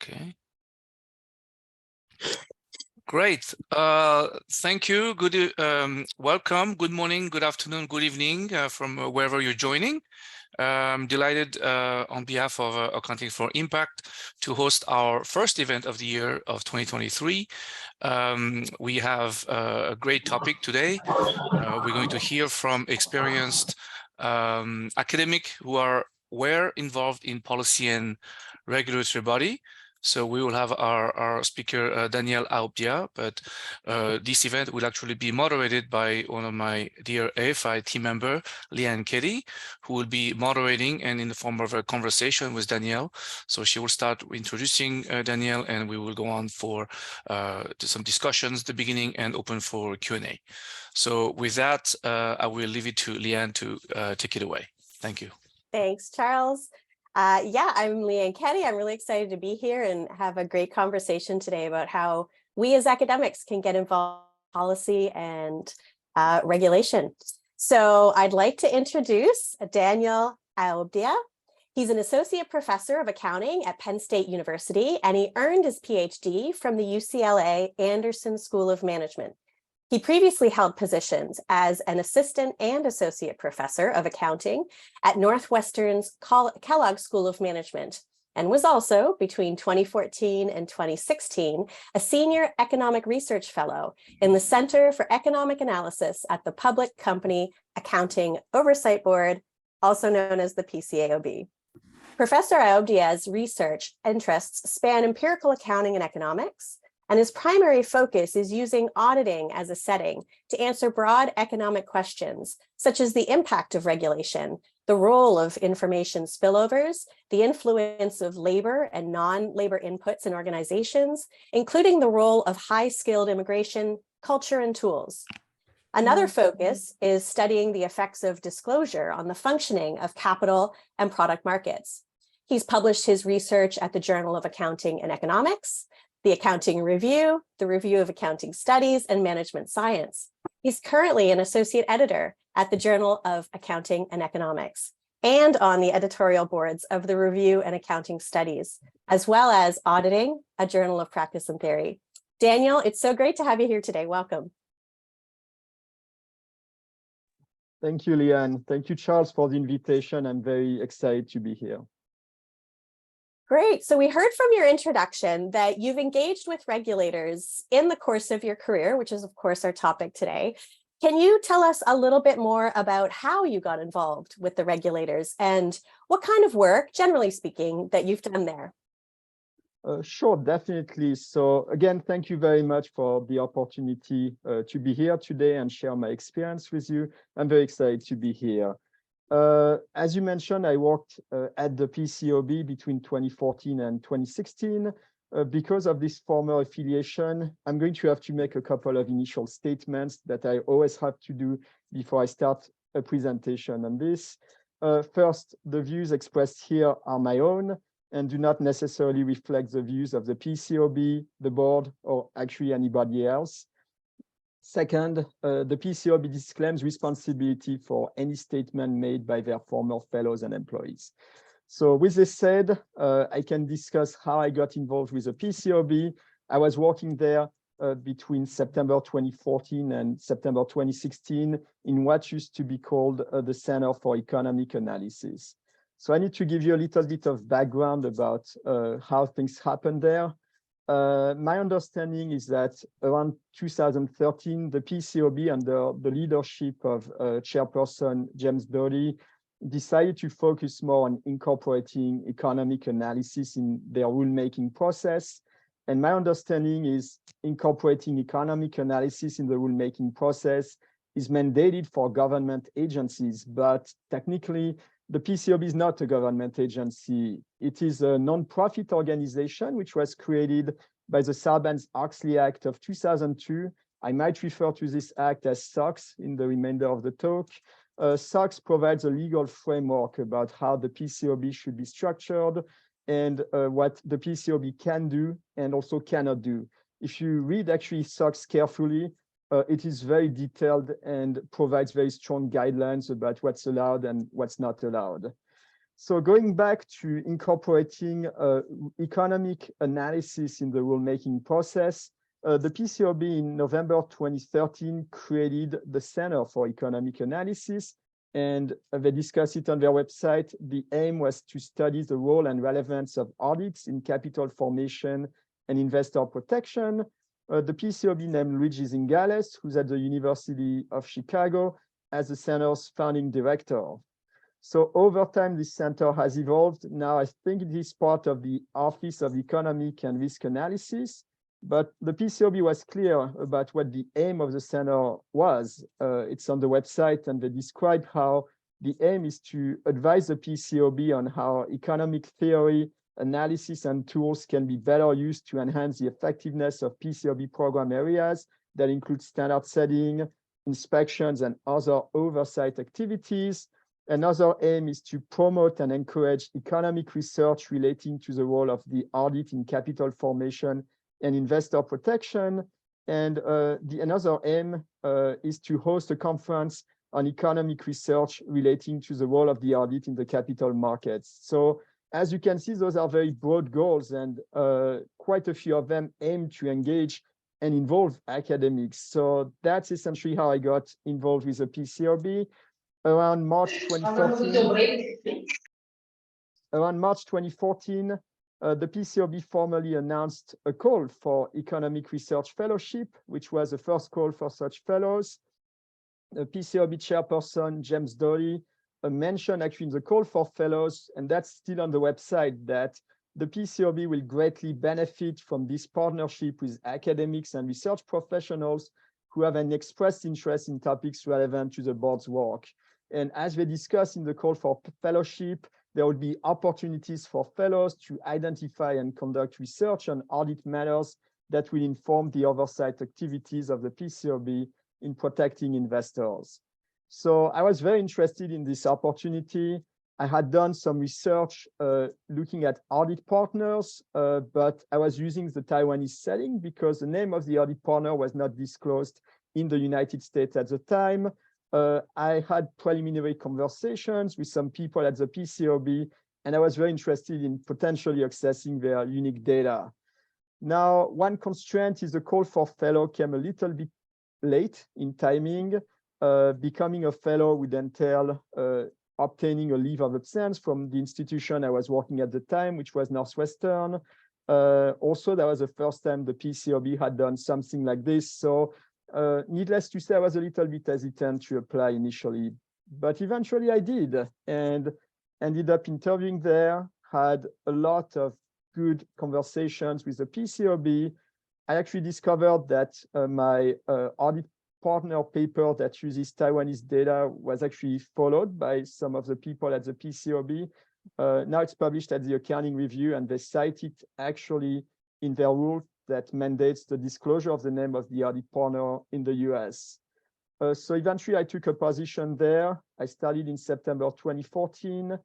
Okay. Great. Thank you. Welcome. Good morning, good afternoon, good evening from wherever you're joining. I'm delighted on behalf of Accounting for Impact to host our first event of the year of 2023. We have a great topic today. We're going to hear from experienced academics who were involved in policy and regulatory body. So we will have our speaker, Daniel Aubdia, but this event will actually be moderated by one of my dear AFI team member, Leanne Kelly, who will be moderating and in the form of a conversation with Danielle. So she will start introducing Danielle, and we will go on for some discussions at the beginning and open for Q&A. So with that, I will leave it to Leanne to take it away. Thank you. Thanks, Charles. Yeah, I'm Leanne Kenny. I'm really excited to be here and have a great conversation today about how we as academics can get involved in policy and regulation. So I'd like to introduce Daniel Aubdia. He's an associate professor of accounting at Penn State University, and he earned his PhD from the UCLA Anderson School of Management. He previously held positions as an assistant and associate professor of accounting at Northwestern's Kellogg School of Management, and was also, between 2014 and 2016, a senior economic research fellow in the Center for Economic Analysis at the Public Company Accounting Oversight Board, also known as the PCAOB. Professor Aubdia's research interests span empirical accounting and economics, and his primary focus is using auditing as a setting to answer broad economic questions, such as the impact of regulation, the role of information spillovers, the influence of labor and non-labor inputs in organizations, including the role of high-skilled immigration, culture, and tools. Another focus is studying the effects of disclosure on the functioning of capital and product markets. He's published his research at the Journal of Accounting and Economics, the Accounting Review, the Review of Accounting Studies, and Management Science. He's currently an associate editor at the Journal of Accounting and Economics and on the editorial boards of the Review and Accounting Studies, as well as Auditing, a Journal of Practice and Theory. Daniel, it's so great to have you here today. Welcome. Thank you, Leanne. Thank you, Charles, for the invitation. I'm very excited to be here. Great. So we heard from your introduction that you've engaged with regulators in the course of your career, which is, of course, our topic today. Can you tell us a little bit more about how you got involved with the regulators and what kind of work, generally speaking, that you've done there? Sure, definitely. So again, thank you very much for the opportunity to be here today and share my experience with you. I'm very excited to be here. As you mentioned, I worked at the PCAOB between 2014 and 2016. Because of this former affiliation, I'm going to have to make a couple of initial statements that I always have to do before I start a presentation on this. First, the views expressed here are my own and do not necessarily reflect the views of the PCAOB, the board, or actually anybody else. Second, the PCAOB disclaims responsibility for any statement made by their former fellows and employees. So with this said, I can discuss how I got involved with the PCAOB. I was working there between September 2014 and September 2016 in what used to be called the Center for Economic Analysis. So I need to give you a little bit of background about how things happened there. My understanding is that around 2013, the PCAOB, under the leadership of Chairperson James Doty, decided to focus more on incorporating economic analysis in their rulemaking process. And my understanding is incorporating economic analysis in the rulemaking process is mandated for government agencies, but technically, the PCAOB is not a government agency. It is a non-profit organization which was created by the Sarbanes-Oxley Act of 2002. I might refer to this act as SOX in the remainder of the talk. SOX provides a legal framework about how the PCAOB should be structured and what the PCAOB can do and also cannot do. If you read actually SOX carefully, it is very detailed and provides very strong guidelines about what's allowed and what's not allowed. So going back to incorporating economic analysis in the rulemaking process, the PCAOB in November 2013 created the Center for Economic Analysis, and they discussed it on their website. The aim was to study the role and relevance of audits in capital formation and investor protection. The PCAOB named Luigi Zingales, who's at the University of Chicago, as the center's founding director. So over time, this center has evolved. Now, I think it is part of the Office of Economic and Risk Analysis, but the PCAOB was clear about what the aim of the center was. It's on the website, and they describe how the aim is to advise the PCAOB on how economic theory, analysis, and tools can be better used to enhance the effectiveness of PCAOB program areas that include standard setting, inspections, and other oversight activities. Another aim is to promote and encourage economic research relating to the role of the audit in capital formation and investor protection. And another aim is to host a conference on economic research relating to the role of the audit in the capital markets. So as you can see, those are very broad goals, and quite a few of them aim to engage and involve academics. So that's essentially how I got involved with the PCAOB. Around March 2014, the PCAOB formally announced a call for economic research fellowship, which was the first call for such fellows. The PCAOB chairperson, James Doty, mentioned actually in the call for fellows, and that's still on the website, that the PCAOB will greatly benefit from this partnership with academics and research professionals who have an expressed interest in topics relevant to the board's work. And as we discussed in the call for fellowship, there will be opportunities for fellows to identify and conduct research on audit matters that will inform the oversight activities of the PCAOB in protecting investors. So I was very interested in this opportunity. I had done some research looking at audit partners, but I was using the Taiwanese setting because the name of the audit partner was not disclosed in the United States at the time. I had preliminary conversations with some people at the PCAOB, and I was very interested in potentially accessing their unique data. Now, one constraint is the call for fellow came a little bit late in timing. Becoming a fellow would entail obtaining a leave of absence from the institution I was working at the time, which was Northwestern. Also, that was the first time the PCAOB had done something like this. So needless to say, I was a little bit hesitant to apply initially, but eventually I did, and ended up interviewing there, had a lot of good conversations with the PCAOB. I actually discovered that my audit partner paper that uses Taiwanese data was actually followed by some of the people at the PCAOB. Now it's published at the Accounting Review, and they cite it actually in their rule that mandates the disclosure of the name of the audit partner in the US. So eventually I took a position there. I started in September 2014.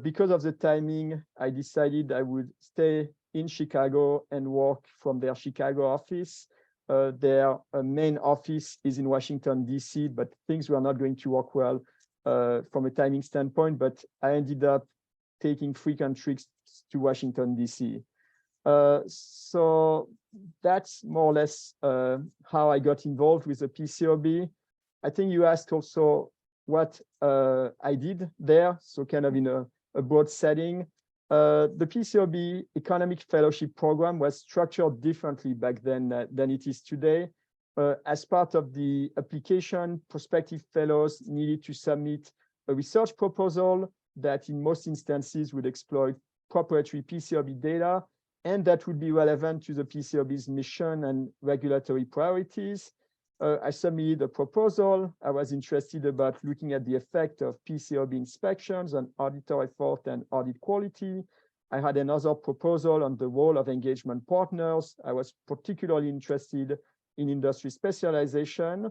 Because of the timing, I decided I would stay in Chicago and work from their Chicago office. Their main office is in Washington, DC, but things were not going to work well from a timing standpoint, but I ended up taking frequent trips to Washington, DC. So that's more or less how I got involved with the PCAOB. I think you asked also what I did there, so kind of in a broad setting. The PCAOB Economic Fellowship Program was structured differently back then than it is today. As part of the application, prospective fellows needed to submit a research proposal that in most instances would exploit proprietary PCAOB data, and that would be relevant to the PCAOB's mission and regulatory priorities. I submitted a proposal. I was interested about looking at the effect of PCAOB inspections on auditor effort and audit quality. I had another proposal on the role of engagement partners. I was particularly interested in industry specialization.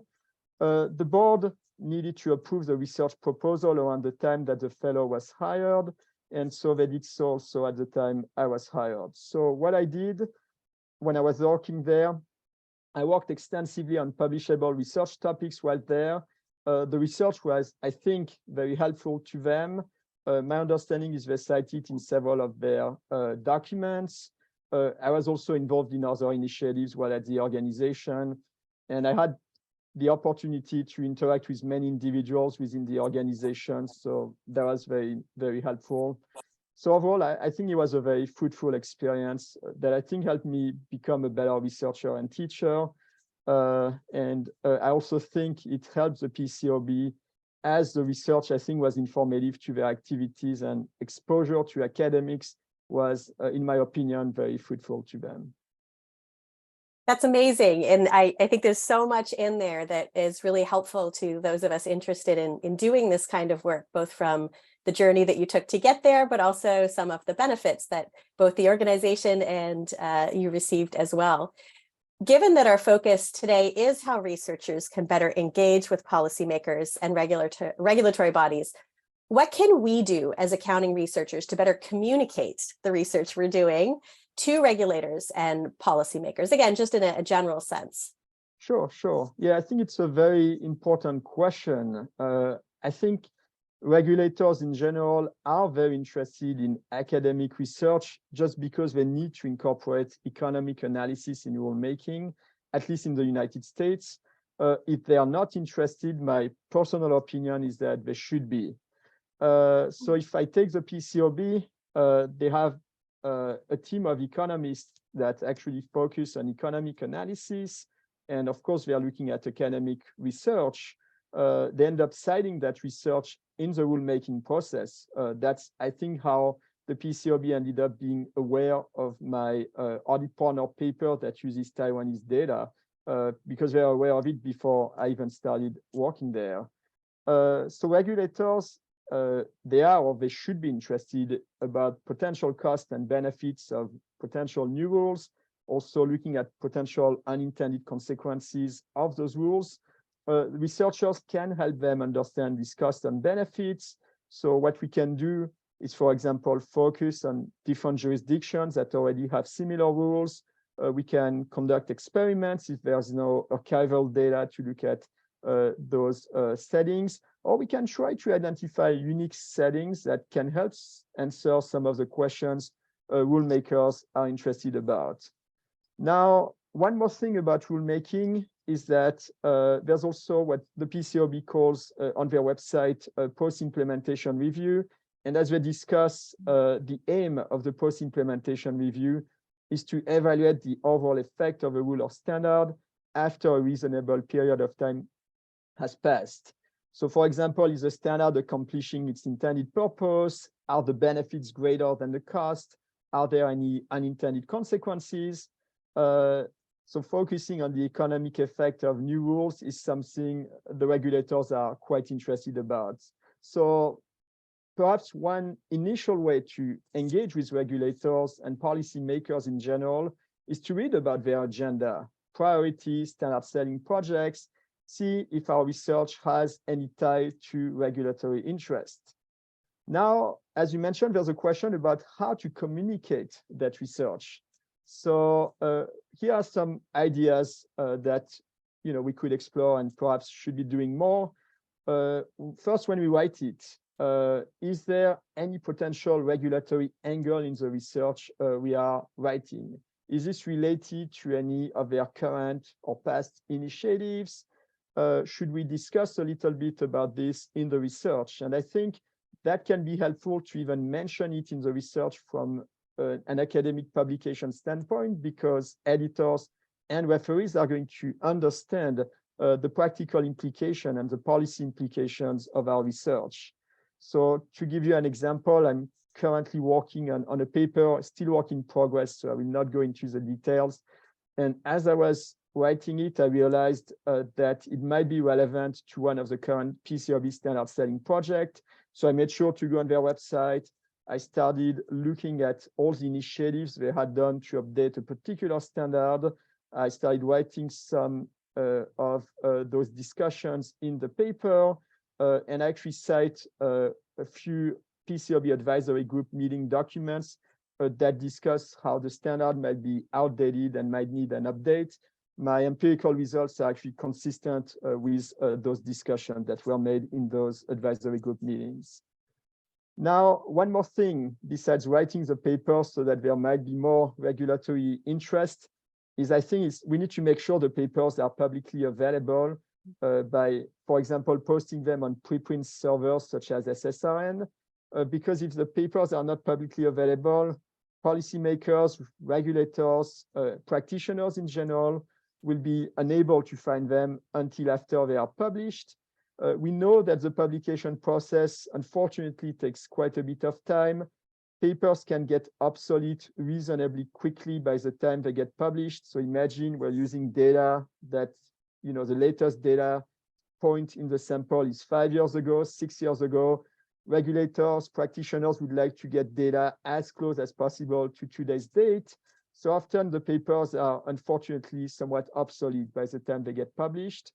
The board needed to approve the research proposal around the time that the fellow was hired, and so they did so also at the time I was hired. So what I did when I was working there, I worked extensively on publishable research topics while there. The research was, I think, very helpful to them. my understanding is they cite it in several of their documents. I was also involved in other initiatives while at the organization, and I had the opportunity to interact with many individuals within the organization. So that was very, very helpful. So overall, I think it was a very fruitful experience that I think helped me become a better researcher and teacher. And I also think it helped the PCAOB as the research, I think, was informative to their activities, and exposure to academics was, in my opinion, very fruitful to them. That's amazing. And I think there's so much in there that is really helpful to those of us interested in doing this kind of work, both from the journey that you took to get there, but also some of the benefits that both the organization and you received as well. Given that our focus today is how researchers can better engage with policymakers and regulatory bodies, what can we do as accounting researchers to better communicate the research we're doing to regulators and policymakers? Again, just in a general sense. Sure. Yeah, I think it's a very important question. I think regulators in general are very interested in academic research just because they need to incorporate economic analysis in rulemaking, at least in the United States. If they are not interested, my personal opinion is that they should be. So if I take the PCAOB, they have a team of economists that actually focus on economic analysis. And of course, they are looking at academic research. They end up citing that research in the rulemaking process. That's, I think, how the PCAOB ended up being aware of my audit partner paper that uses Taiwanese data, because they are aware of it before I even started working there. So regulators, they are, or they should be, interested about potential costs and benefits of potential new rules, also looking at potential unintended consequences of those rules. Researchers can help them understand these costs and benefits. So what we can do is, for example, focus on different jurisdictions that already have similar rules. We can conduct experiments if there's no archival data to look at those settings, or we can try to identify unique settings that can help answer some of the questions rulemakers are interested about. Now, one more thing about rulemaking is that there's also what the PCAOB calls on their website post-implementation review. And as we discuss, the aim of the post-implementation review is to evaluate the overall effect of a rule or standard after a reasonable period of time has passed. So for example, is the standard accomplishing its intended purpose? Are the benefits greater than the cost? Are there any unintended consequences? So focusing on the economic effect of new rules is something the regulators are quite interested about. So perhaps one initial way to engage with regulators and policymakers in general is to read about their agenda, priorities, standard setting projects, see if our research has any tie to regulatory interest. Now, as you mentioned, there's a question about how to communicate that research. So here are some ideas that we could explore and perhaps should be doing more. First, when we write it, is there any potential regulatory angle in the research we are writing? Is this related to any of their current or past initiatives? Should we discuss a little bit about this in the research? And I think that can be helpful to even mention it in the research from an academic publication standpoint, because editors and referees are going to understand the practical implication and the policy implications of our research. So to give you an example, I'm currently working on a paper, still work in progress, so I will not go into the details. And as I was writing it, I realized that it might be relevant to one of the current PCAOB standard setting project. So I made sure to go on their website. I started looking at all the initiatives they had done to update a particular standard. I started writing some of those discussions in the paper, and I actually cite a few PCAOB advisory group meeting documents that discuss how the standard might be outdated and might need an update. My empirical results are actually consistent with those discussions that were made in those advisory group meetings. Now, one more thing besides writing the paper so that there might be more regulatory interest is I think we need to make sure the papers are publicly available by, for example, posting them on preprint servers such as SSRN, because if the papers are not publicly available, policymakers, regulators, practitioners in general will be unable to find them until after they are published. We know that the publication process, unfortunately, takes quite a bit of time. Papers can get obsolete reasonably quickly by the time they get published. So imagine we're using data that, the latest data point in the sample is 5 years ago, 6 years ago. Regulators, practitioners would like to get data as close as possible to today's date. So often the papers are unfortunately somewhat obsolete by the time they get published.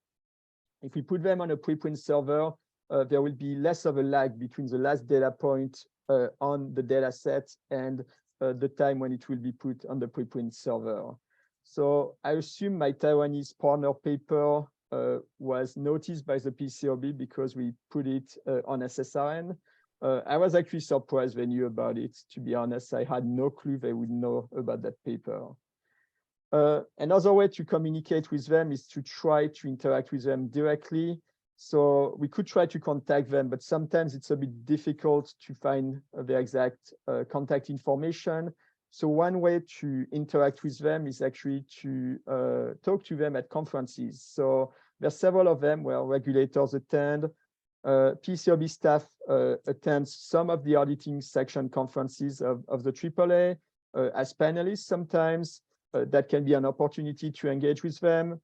If we put them on a preprint server, there will be less of a lag between the last data point on the data set and the time when it will be put on the preprint server. So I assume my Taiwanese partner paper was noticed by the PCAOB because we put it on SSRN. I was actually surprised they knew about it. To be honest, I had no clue they would know about that paper. Another way to communicate with them is to try to interact with them directly. So we could try to contact them, but sometimes it's a bit difficult to find the exact contact information. So one way to interact with them is actually to talk to them at conferences. So there are several of them where regulators attend. PCAOB staff attends some of the auditing section conferences of the AAA as panelists sometimes. That can be an opportunity to engage with them.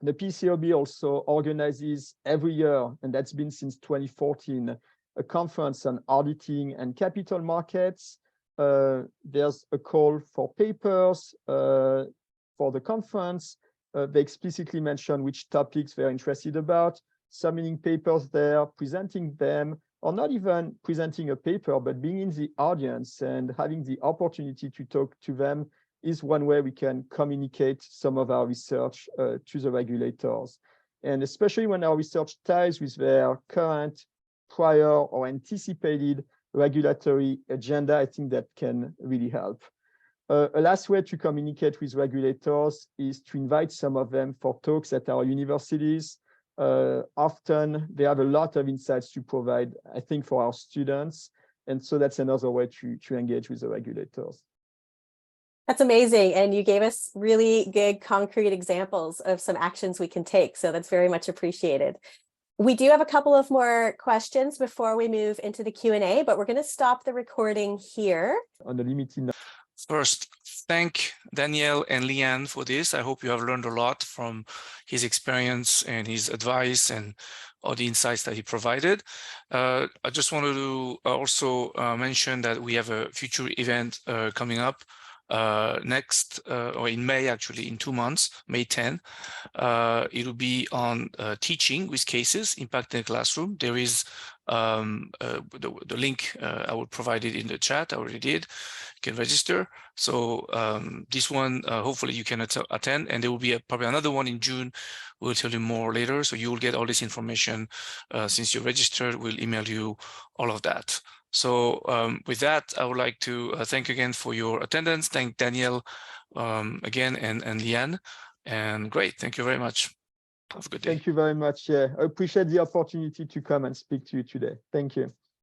The PCAOB also organizes every year, and that's been since 2014, a conference on auditing and capital markets. There's a call for papers for the conference. They explicitly mention which topics they're interested about, submitting papers there, presenting them, or not even presenting a paper, but being in the audience and having the opportunity to talk to them is one way we can communicate some of our research to the regulators. And especially when our research ties with their current, prior, or anticipated regulatory agenda, I think that can really help. A last way to communicate with regulators is to invite some of them for talks at our universities. Often they have a lot of insights to provide, I think, for our students. And so that's another way to engage with the regulators. That's amazing. And you gave us really good concrete examples of some actions we can take. So that's very much appreciated. We do have a couple of more questions before we move into the Q&A, but we're going to stop the recording here. On the limited. First, thank Daniel and Leanne for this. I hope you have learned a lot from his experience and his advice and all the insights that he provided. I just wanted to also mention that we have a future event coming up next or in May, actually in 2 months, May 10. It'll be on teaching with cases, impact in the classroom. There is the link, I will provide it in the chat. I already did. You can register. So this one, hopefully you can attend, and there will be probably another one in June. We'll tell you more later. So you will get all this information since you're registered. We'll email you all of that. So with that, I would like to thank you again for your attendance. Thank Daniel again and Leanne. And great, thank you very much. Have a good day. Thank you very much. Yeah, I appreciate the opportunity to come and speak to you today. Thank you.